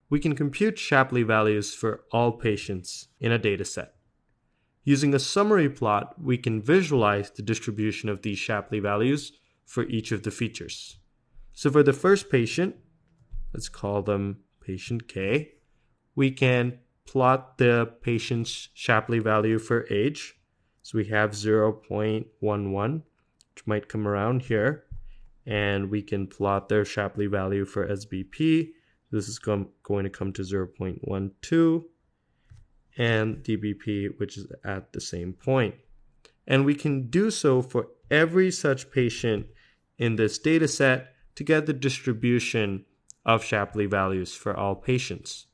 we can compute Shapley values for all patients in a dataset. Using a summary plot, we can visualize the distribution of these Shapley values for each of the features. So for the first patient, let's call them patient K, we can plot the patient's Shapley value for age. So we have 0.11, which might come around here. And we can plot their Shapley value for SBP. This is going to come to 0.12. And DBP, which is at the same point. And we can do so for every such patient in this data set to get the distribution of Shapley values for all patients.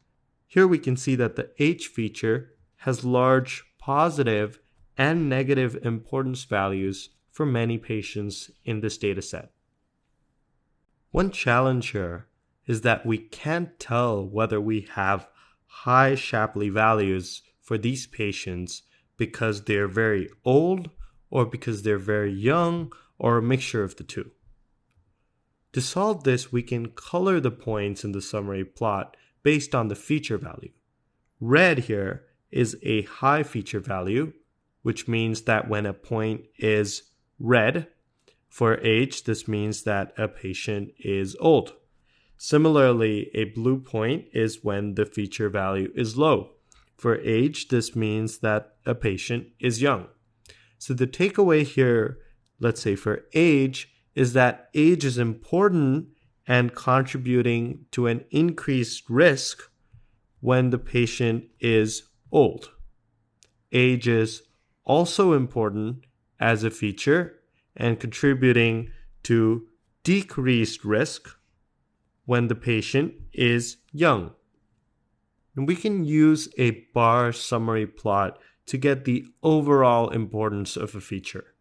Here we can see that the H feature has large positive and negative importance values for many patients in this data set. One challenge here is that we can't tell whether we have high Shapley values for these patients because they're very old or because they're very young or a mixture of the two. To solve this, we can color the points in the summary plot based on the feature value. Red here is a high feature value, which means that when a point is red, for age, this means that a patient is old. Similarly, a blue point is when the feature value is low. For age, this means that a patient is young. So the takeaway here, let's say for age, is that age is important and contributing to an increased risk when the patient is old. Age is also important as a feature and contributing to decreased risk when the patient is young. And we can use a bar summary plot to get the overall importance of a feature.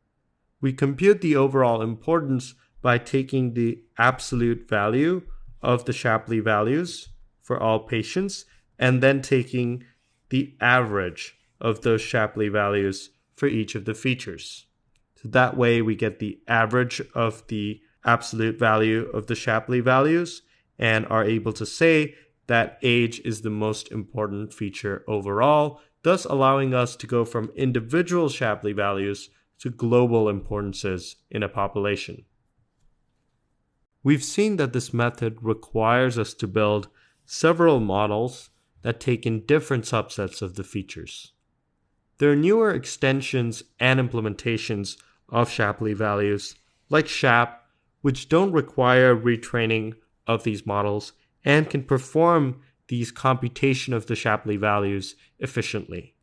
We compute the overall importance by taking the absolute value of the Shapley values for all patients and then taking the average of those Shapley values for each of the features. So that way we get the average of the absolute value of the Shapley values and are able to say that age is the most important feature overall, thus allowing us to go from individual Shapley values to global importances in a population. We've seen that this method requires us to build several models that take in different subsets of the features. There are newer extensions and implementations of Shapley values, like SHAP, which don't require retraining of these models and can perform these computation of the Shapley values efficiently.